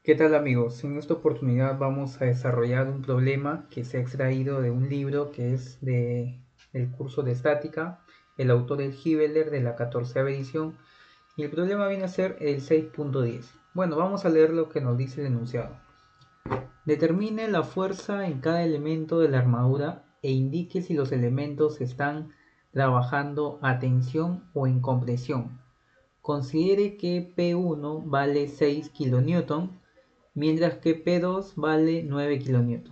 ¿Qué tal amigos? En esta oportunidad vamos a desarrollar un problema que se ha extraído de un libro que es el curso de estática. El autor es Hibeler de la 14ª edición y el problema viene a ser el 6.10. Bueno, vamos a leer lo que nos dice el enunciado. Determine la fuerza en cada elemento de la armadura e indique si los elementos están trabajando a tensión o en compresión. Considere que P1 vale 6 kN mientras que P2 vale 9 kN.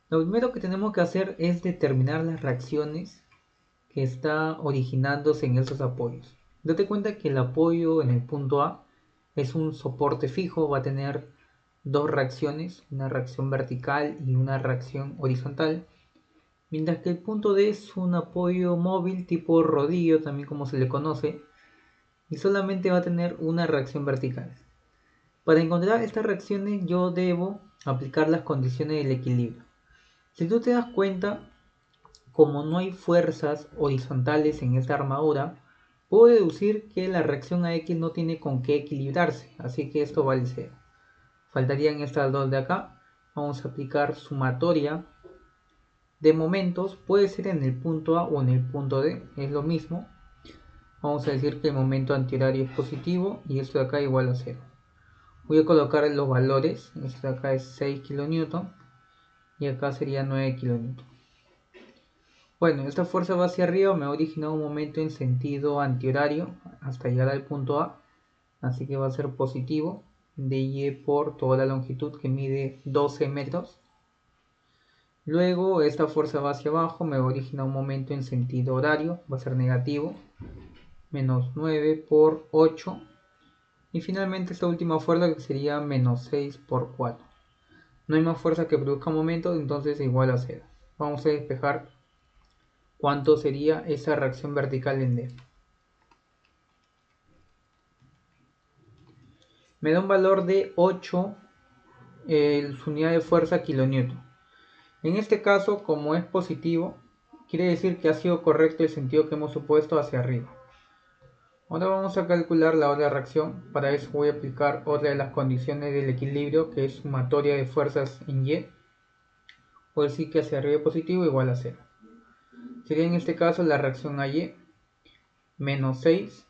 Lo primero que tenemos que hacer es determinar las reacciones que está originándose en esos apoyos. Date cuenta que el apoyo en el punto A es un soporte fijo, va a tener dos reacciones, una reacción vertical y una reacción horizontal, mientras que el punto D es un apoyo móvil tipo rodillo, también como se le conoce, y solamente va a tener una reacción vertical. Para encontrar estas reacciones yo debo aplicar las condiciones del equilibrio. Si tú te das cuenta, como no hay fuerzas horizontales en esta armadura, puedo deducir que la reacción a X no tiene con qué equilibrarse, así que esto vale 0. Faltarían estas dos de acá. Vamos a aplicar sumatoria de momentos, puede ser en el punto A o en el punto D, es lo mismo. Vamos a decir que el momento antihorario es positivo y esto de acá igual a 0. Voy a colocar los valores, este de acá es 6 kN y acá sería 9 kN. Bueno, esta fuerza va hacia arriba, me ha originado un momento en sentido antihorario hasta llegar al punto A, así que va a ser positivo, dy por toda la longitud que mide 12 metros. Luego esta fuerza va hacia abajo, me origina un momento en sentido horario, va a ser negativo, menos 9 por 8. Y finalmente esta última fuerza que sería menos 6 por 4. No hay más fuerza que produzca momento, entonces es igual a 0. Vamos a despejar cuánto sería esa reacción vertical en D. Me da un valor de 8 su unidad de fuerza kilonewton. En este caso, como es positivo, quiere decir que ha sido correcto el sentido que hemos supuesto hacia arriba. Ahora vamos a calcular la otra reacción. Para eso voy a aplicar otra de las condiciones del equilibrio, que es sumatoria de fuerzas en Y. Puedo decir que hacia arriba es positivo igual a 0. Sería en este caso la reacción a Y, menos 6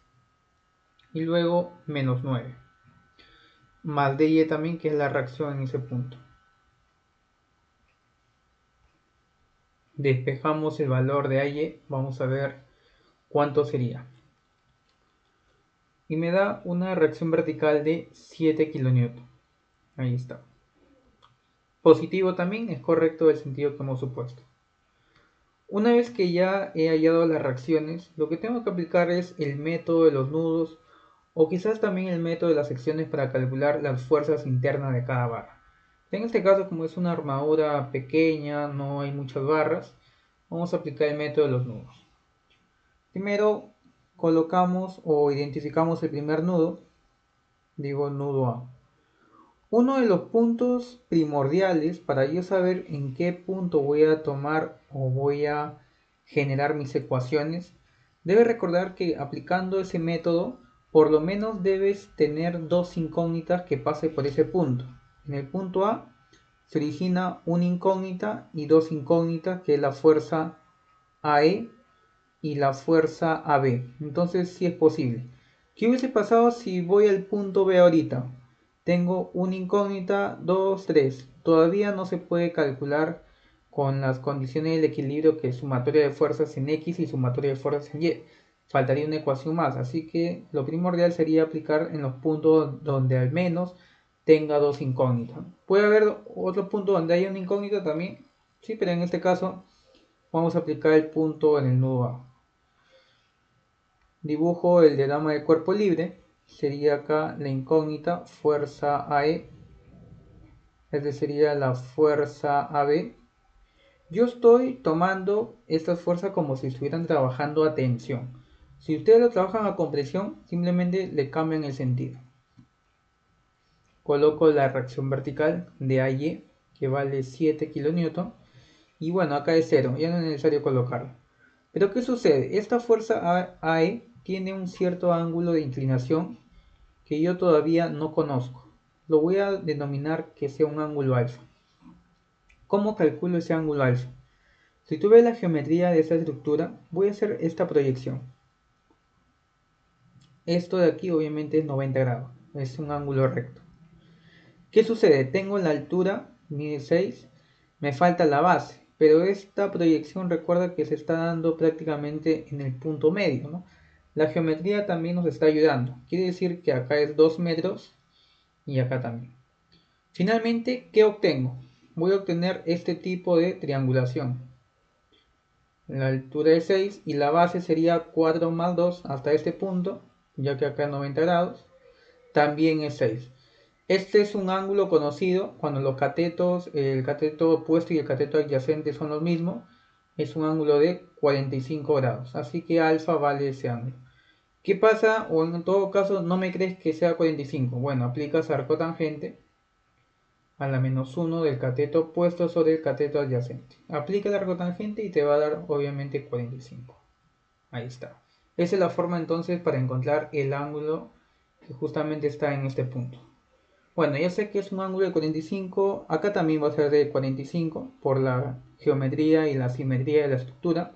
y luego menos 9. Más dy también, que es la reacción en ese punto. Despejamos el valor de AY, vamos a ver cuánto sería. Y me da una reacción vertical de 7 kN. Ahí está. Positivo también, es correcto el sentido que hemos supuesto. Una vez que ya he hallado las reacciones, lo que tengo que aplicar es el método de los nudos o quizás también el método de las secciones para calcular las fuerzas internas de cada barra. En este caso, como es una armadura pequeña, no hay muchas barras, vamos a aplicar el método de los nudos. Primero colocamos o identificamos el primer nudo, digo nudo A. Uno de los puntos primordiales para yo saber en qué punto voy a tomar o voy a generar mis ecuaciones, debes recordar que aplicando ese método, por lo menos debes tener dos incógnitas que pase por ese punto. En el punto A se origina una incógnita y dos incógnitas, que es la fuerza AE y la fuerza AB. Entonces sí es posible. ¿Qué hubiese pasado si voy al punto B ahorita? Tengo una incógnita, 2, 3. Todavía no se puede calcular con las condiciones del equilibrio, que es sumatoria de fuerzas en X y sumatoria de fuerzas en Y. Faltaría una ecuación más, así que lo primordial sería aplicar en los puntos donde al menos tenga dos incógnitas. Puede haber otro punto donde haya una incógnita también, sí, pero en este caso vamos a aplicar el punto en el nudo A. Dibujo el diagrama de cuerpo libre. Sería acá la incógnita fuerza AE. Esta sería la fuerza AB. Yo estoy tomando esta fuerza como si estuvieran trabajando a tensión. Si ustedes lo trabajan a compresión, simplemente le cambian el sentido. Coloco la reacción vertical de AY, que vale 7 kN. Y bueno, acá es 0, ya no es necesario colocarlo. Pero ¿qué sucede? Esta fuerza AE tiene un cierto ángulo de inclinación que yo todavía no conozco. lo voy a denominar que sea un ángulo alfa. ¿Cómo calculo ese ángulo alfa? Si tú ves la geometría de esta estructura, voy a hacer esta proyección. Esto de aquí obviamente es 90 grados, es un ángulo recto. ¿Qué sucede? Tengo la altura, mide 6, me falta la base, pero esta proyección recuerda que se está dando prácticamente en el punto medio, ¿no? La geometría también nos está ayudando, quiere decir que acá es 2 metros y acá también. Finalmente, ¿qué obtengo? Voy a obtener este tipo de triangulación. La altura es 6 y la base sería 4 más 2 hasta este punto, ya que acá es 90 grados, también es 6. Este es un ángulo conocido cuando los catetos, el cateto opuesto y el cateto adyacente son los mismos, es un ángulo de 45 grados, así que alfa vale ese ángulo. ¿Qué pasa? O en todo caso, no me crees que sea 45. Bueno, aplicas arco tangente a la menos 1 del cateto opuesto sobre el cateto adyacente. Aplica el arco tangente y te va a dar obviamente 45. Ahí está. Esa es la forma entonces para encontrar el ángulo que justamente está en este punto. Bueno, ya sé que es un ángulo de 45, acá también va a ser de 45 por la geometría y la simetría de la estructura.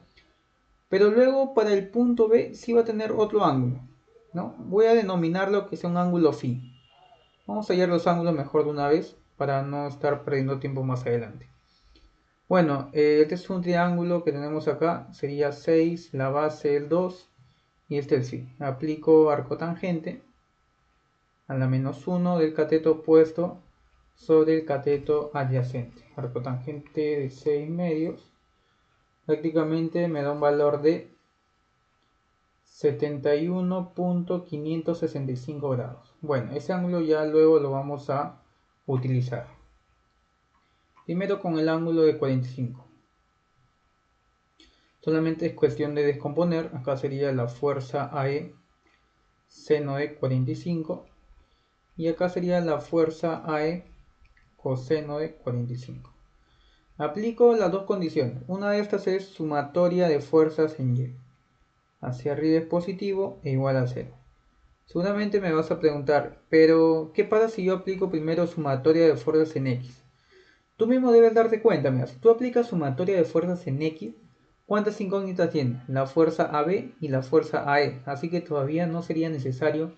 Pero luego para el punto B sí va a tener otro ángulo, ¿no? Voy a denominarlo que sea un ángulo phi. Vamos a hallar los ángulos mejor de una vez para no estar perdiendo tiempo más adelante. Bueno, este es un triángulo que tenemos acá, sería 6, la base es 2 y este es phi. Aplico arco tangente a la menos 1 del cateto opuesto sobre el cateto adyacente. Arco tangente de 6 medios. Prácticamente me da un valor de 71.565 grados. Bueno, ese ángulo ya luego lo vamos a utilizar. Primero con el ángulo de 45. Solamente es cuestión de descomponer. Acá sería la fuerza AE seno de 45. Y acá sería la fuerza AE coseno de 45. Aplico las dos condiciones. Una de estas es sumatoria de fuerzas en Y. Hacia arriba es positivo e igual a 0. Seguramente me vas a preguntar, pero ¿qué pasa si yo aplico primero sumatoria de fuerzas en X? Tú mismo debes darte cuenta, mira, si tú aplicas sumatoria de fuerzas en X, ¿cuántas incógnitas tiene? La fuerza AB y la fuerza AE, así que todavía no sería necesario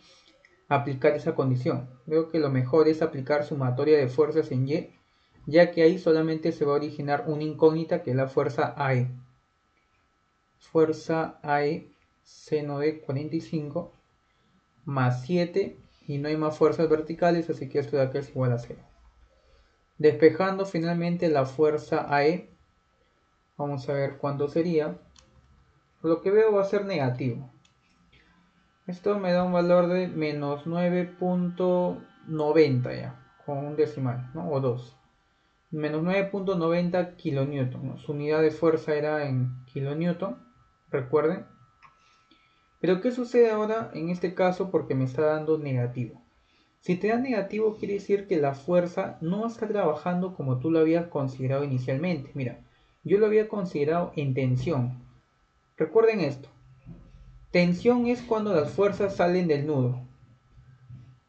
aplicar esa condición. Creo que lo mejor es aplicar sumatoria de fuerzas en Y, ya que ahí solamente se va a originar una incógnita que es la fuerza AE. Fuerza AE seno de 45 más 7 y no hay más fuerzas verticales, así que esto de acá es igual a 0. Despejando finalmente la fuerza AE, vamos a ver cuánto sería. Por lo que veo va a ser negativo. Esto me da un valor de menos 9.90 ya, con un decimal, ¿no? O 2. Menos 9.90 kilonewton, ¿no? Su unidad de fuerza era en kilonewton, recuerden. Pero ¿qué sucede ahora en este caso? Porque me está dando negativo. Si te da negativo quiere decir que la fuerza no está trabajando como tú lo habías considerado inicialmente. Mira, yo lo había considerado en tensión. Recuerden esto. Tensión es cuando las fuerzas salen del nudo.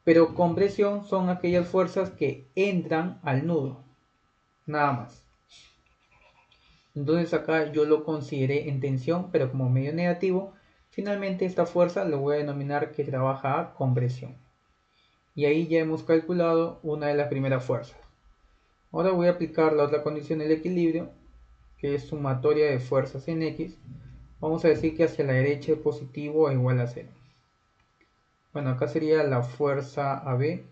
Pero compresión son aquellas fuerzas que entran al nudo. Nada más. Entonces acá yo lo consideré en tensión, pero como medio negativo, finalmente esta fuerza lo voy a denominar que trabaja a compresión. Y ahí ya hemos calculado una de las primeras fuerzas. Ahora voy a aplicar la otra condición del equilibrio, que es sumatoria de fuerzas en X. Vamos a decir que hacia la derecha es positivo o igual a 0. Bueno, acá sería la fuerza AB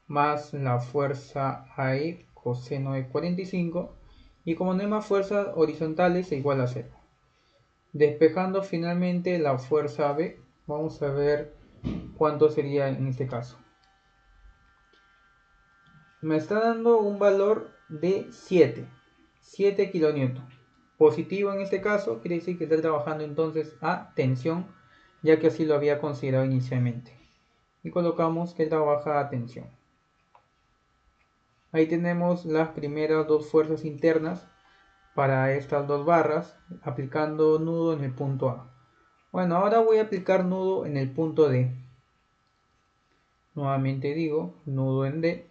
más la fuerza AE coseno de 45. Y como no hay más fuerzas horizontales, es igual a 0. Despejando finalmente la fuerza AB, vamos a ver cuánto sería en este caso. Me está dando un valor de 7 kilonewton. Positivo en este caso, quiere decir que está trabajando entonces a tensión, ya que así lo había considerado inicialmente. Y colocamos que trabaja a tensión. Ahí tenemos las primeras dos fuerzas internas para estas dos barras, aplicando nudo en el punto A. Bueno, ahora voy a aplicar nudo en el punto D. Nuevamente digo, nudo en D.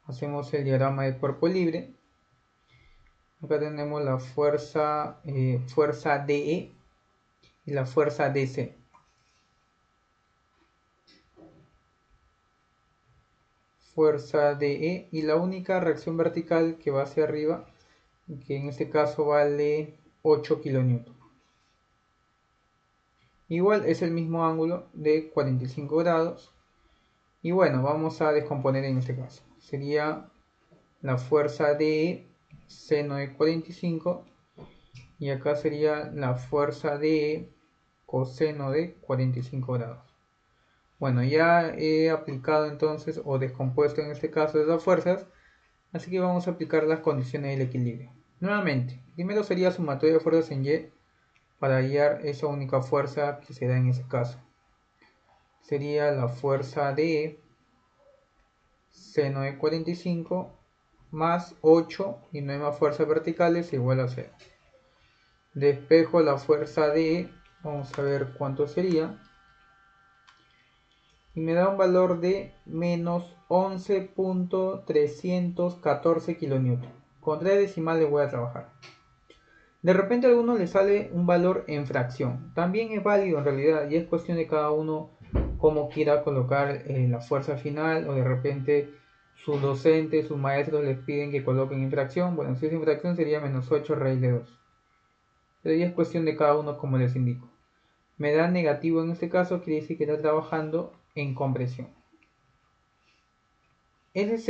Hacemos el diagrama de cuerpo libre. Acá tenemos la fuerza DE y la fuerza DC. Fuerza DE y la única reacción vertical que va hacia arriba, que en este caso vale 8 kN. Igual es el mismo ángulo de 45 grados. Y bueno, vamos a descomponer en este caso. Sería la fuerza de seno de 45 y acá sería la fuerza de coseno de 45 grados. Bueno, ya he aplicado entonces o descompuesto en este caso esas fuerzas, así que vamos a aplicar las condiciones del equilibrio. Nuevamente, primero sería sumatoria de fuerzas en Y para hallar esa única fuerza que se da en ese caso. Sería la fuerza de seno de 45 más 8 y no hay más fuerzas verticales igual a 0. Despejo la fuerza de, vamos a ver cuánto sería, y me da un valor de menos 11.314 kN. Con 3 decimales voy a trabajar. De repente a alguno le sale un valor en fracción. También es válido en realidad y es cuestión de cada uno cómo quiera colocar la fuerza final, o de repente sus docentes, sus maestros les piden que coloquen en fracción. Bueno, si es en fracción sería menos 8 raíz de 2. Pero ya es cuestión de cada uno como les indico. Me da negativo en este caso, quiere decir que está trabajando en compresión. Ese es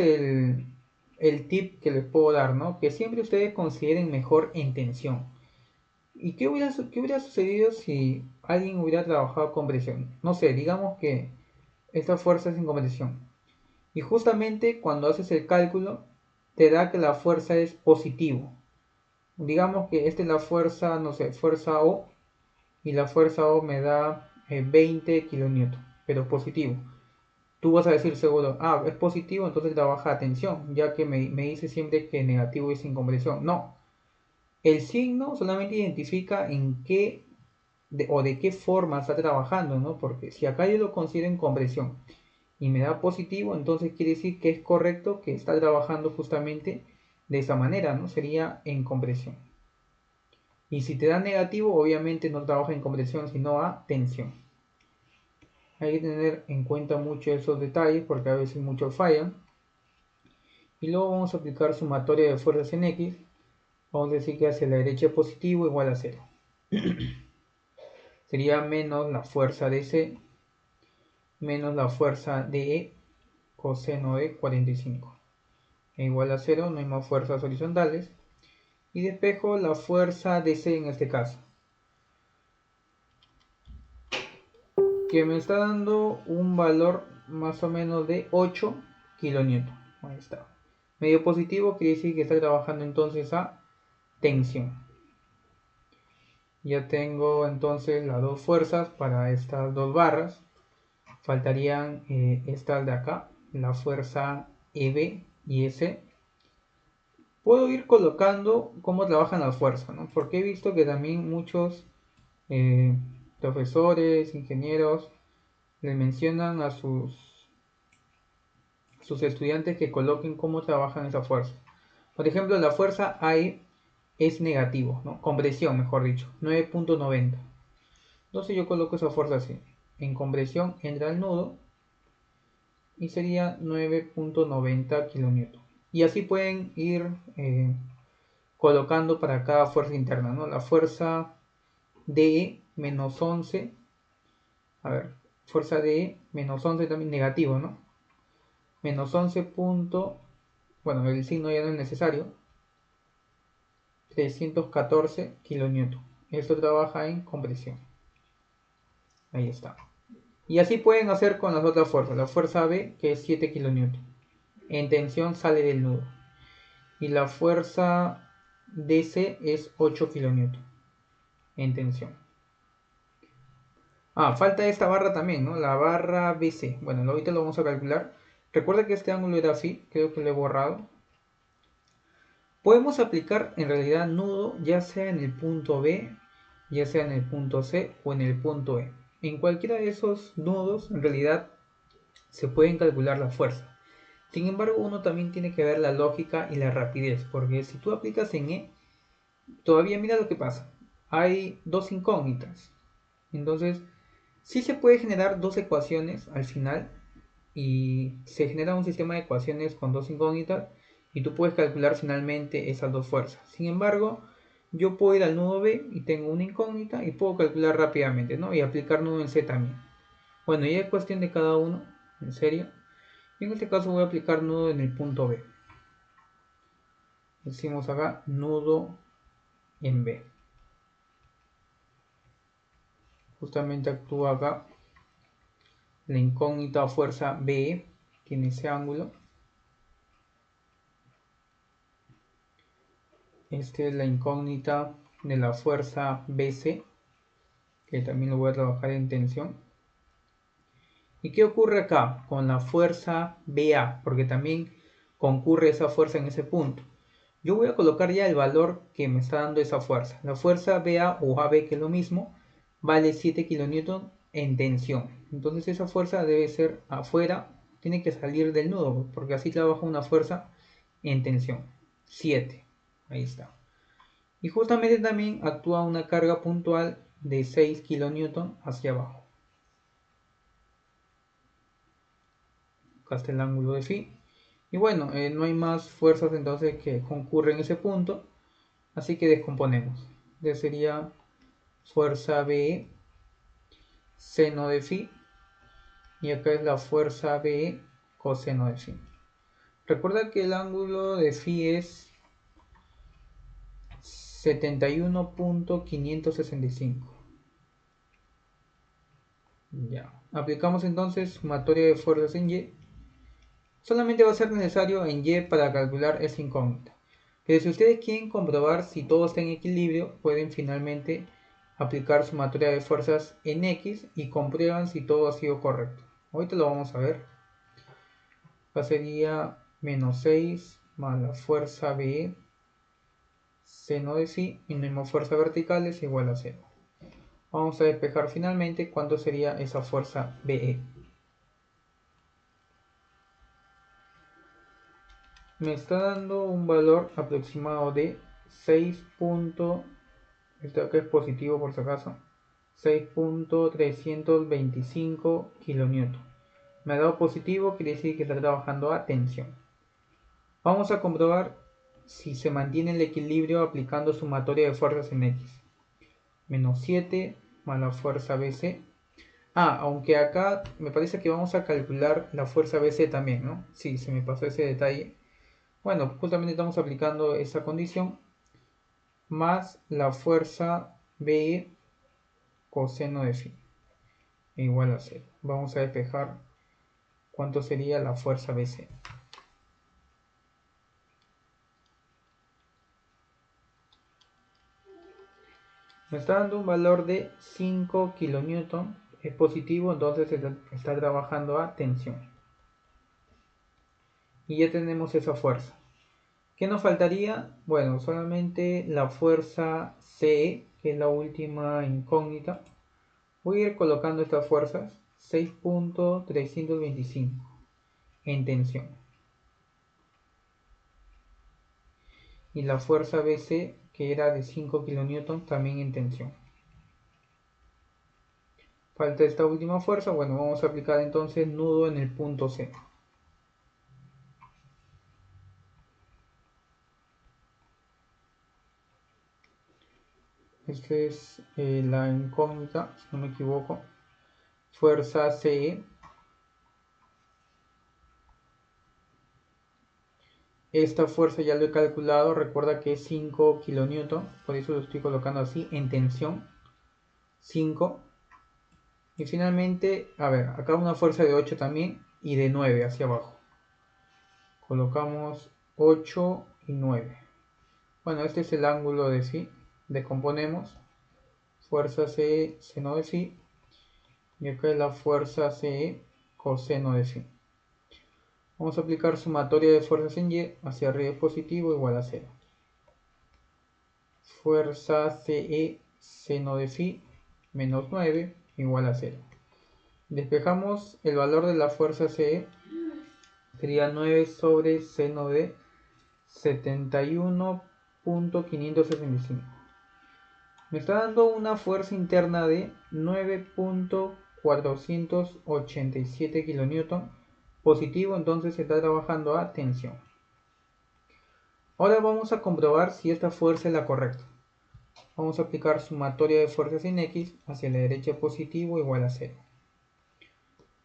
el tip que les puedo dar, ¿no? Que siempre ustedes consideren mejor en tensión. ¿Y qué hubiera sucedido si alguien hubiera trabajado con presión? No sé, digamos que esta fuerza es en compresión. Y justamente cuando haces el cálculo, te da que la fuerza es positivo. Digamos que esta es la fuerza, no sé, fuerza O. Y la fuerza O me da 20 kN, pero positivo. Tú vas a decir seguro, es positivo, entonces trabaja a tensión, ya que me dice siempre que negativo es sin compresión. No, el signo solamente identifica en qué o de qué forma está trabajando, ¿no? Porque si acá yo lo considero en compresión y me da positivo, entonces quiere decir que es correcto que está trabajando justamente de esa manera, ¿no? Sería en compresión. Y si te da negativo, obviamente no trabaja en compresión, sino a tensión. Hay que tener en cuenta mucho esos detalles porque a veces muchos fallan. Y luego vamos a aplicar sumatoria de fuerzas en X. Vamos a decir que hacia la derecha positivo igual a 0. Sería menos la fuerza de C menos la fuerza de E coseno de 45. E igual a 0, no hay más fuerzas horizontales. Y despejo la fuerza de C en este caso, que me está dando un valor más o menos de 8 kN. Ahí está. Medio positivo quiere decir que está trabajando entonces a tensión. Ya tengo entonces las dos fuerzas para estas dos barras. Faltarían estas de acá, la fuerza EB y S. Puedo ir colocando cómo trabajan las fuerzas, ¿no? Porque he visto que también muchos profesores, ingenieros, les mencionan a sus estudiantes que coloquen cómo trabajan esa fuerza. Por ejemplo, la fuerza AE es negativo, ¿no? Compresión, mejor dicho, 9.90. Entonces yo coloco esa fuerza así. En compresión entra el nudo y sería 9.90 kN. Y así pueden ir colocando para cada fuerza interna, ¿no? La fuerza DE menos 11. A ver, fuerza DE menos 11 también negativo, ¿no? Menos 11 punto, bueno, el signo ya no es necesario. 314 kN. Esto trabaja en compresión. Ahí está. Y así pueden hacer con las otras fuerzas. La fuerza B, que es 7 kN. En tensión sale del nudo. Y la fuerza DC es 8 kN. En tensión. Falta esta barra también, ¿no? La barra BC. Bueno, ahorita lo vamos a calcular. Recuerda que este ángulo era así. Creo que lo he borrado. Podemos aplicar en realidad nudo ya sea en el punto B, ya sea en el punto C o en el punto E. en cualquiera de esos nodos en realidad se pueden calcular la fuerza. Sin embargo, uno también tiene que ver la lógica y la rapidez, porque si tú aplicas en E, todavía mira lo que pasa. Hay dos incógnitas. Entonces, sí se puede generar dos ecuaciones al final y se genera un sistema de ecuaciones con dos incógnitas y tú puedes calcular finalmente esas dos fuerzas. Sin embargo, yo puedo ir al nodo B y tengo una incógnita y puedo calcular rápidamente, ¿no? Y aplicar nodo en C también. Bueno, ya es cuestión de cada uno, en serio. Y en este caso voy a aplicar nudo en el punto B. Decimos acá nudo en B. Justamente actúa acá la incógnita o fuerza BE, tiene ese ángulo. Esta es la incógnita de la fuerza BC, que también lo voy a trabajar en tensión. ¿Y qué ocurre acá con la fuerza BA? Porque también concurre esa fuerza en ese punto. Yo voy a colocar ya el valor que me está dando esa fuerza. La fuerza BA o AB, que es lo mismo, vale 7 kN en tensión. Entonces esa fuerza debe ser afuera, tiene que salir del nudo, porque así trabaja una fuerza en tensión. 7, ahí está. Y justamente también actúa una carga puntual de 6 kN hacia abajo. Acá está el ángulo de phi. Y bueno, no hay más fuerzas entonces que concurren en ese punto. Así que descomponemos. Entonces sería fuerza B seno de phi. Y acá es la fuerza B coseno de phi. Recuerda que el ángulo de phi es 71.565. Ya. Aplicamos entonces sumatoria de fuerzas en Y. Solamente va a ser necesario en Y para calcular esa incógnita. Pero si ustedes quieren comprobar si todo está en equilibrio, pueden finalmente aplicar sumatoria de fuerzas en X y comprueban si todo ha sido correcto. Ahorita lo vamos a ver. Acá sería menos 6 más la fuerza B seno de phi y tenemos fuerza vertical es igual a 0. Vamos a despejar finalmente cuánto sería esa fuerza BE. Me está dando un valor aproximado de 6. Esto acá es positivo por si acaso. 6.325 kN. Me ha dado positivo, quiere decir que está trabajando a tensión. Vamos a comprobar si se mantiene el equilibrio aplicando sumatoria de fuerzas en X. Menos 7 más la fuerza BC. Aunque acá me parece que vamos a calcular la fuerza BC también, ¿no? Sí, se me pasó ese detalle. Bueno, justamente estamos aplicando esa condición más la fuerza BE coseno de phi igual a 0. Vamos a despejar cuánto sería la fuerza BC. Me está dando un valor de 5 kN, es positivo, entonces está trabajando a tensión. Y ya tenemos esa fuerza. ¿Qué nos faltaría? Bueno, solamente la fuerza C, que es la última incógnita. Voy a ir colocando estas fuerzas, 6.325 en tensión. Y la fuerza BC, que era de 5 kN, también en tensión. Falta esta última fuerza, bueno, vamos a aplicar entonces nudo en el punto C. Esta es la incógnita, si no me equivoco. Fuerza CE. Esta fuerza ya lo he calculado, recuerda que es 5 kN, por eso lo estoy colocando así, en tensión. 5. Y finalmente, a ver, acá una fuerza de 8 también y de 9 hacia abajo. Colocamos 8 y 9. Bueno, este es el ángulo de phi. Descomponemos. Fuerza CE, seno de phi. Y acá es la fuerza CE, coseno de phi. Vamos a aplicar sumatoria de fuerzas en Y, hacia arriba es positivo, igual a 0. Fuerza CE, seno de phi, menos 9. igual a 0. Despejamos el valor de la fuerza CE, sería 9 sobre seno de 71.565. Me está dando una fuerza interna de 9.487 kN positivo, entonces se está trabajando a tensión. Ahora vamos a comprobar si esta fuerza es la correcta. Vamos a aplicar sumatoria de fuerzas en X, hacia la derecha positivo igual a 0.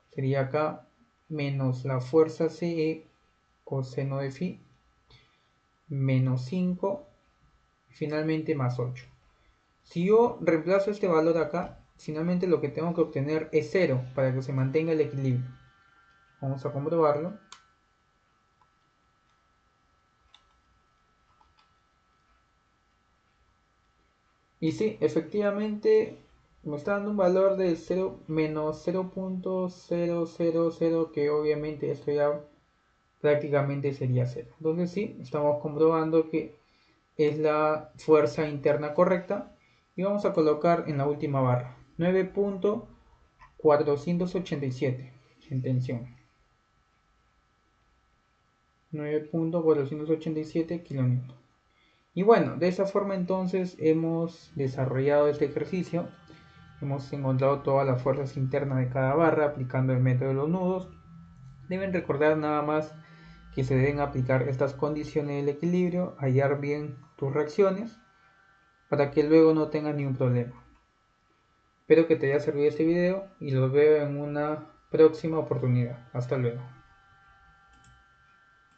Sería acá menos la fuerza CE coseno de phi menos 5, finalmente más 8. Si yo reemplazo este valor acá, finalmente lo que tengo que obtener es 0 para que se mantenga el equilibrio. Vamos a comprobarlo. Y sí, efectivamente me está dando un valor de 0 menos 0.000, que obviamente esto ya prácticamente sería 0. Entonces sí, estamos comprobando que es la fuerza interna correcta. Y vamos a colocar en la última barra 9.487 en tensión. 9.487 kN. Y bueno, de esa forma entonces hemos desarrollado este ejercicio. Hemos encontrado todas las fuerzas internas de cada barra aplicando el método de los nudos. Deben recordar nada más que se deben aplicar estas condiciones del equilibrio, hallar bien tus reacciones para que luego no tengas ningún problema. Espero que te haya servido este video y los veo en una próxima oportunidad. Hasta luego.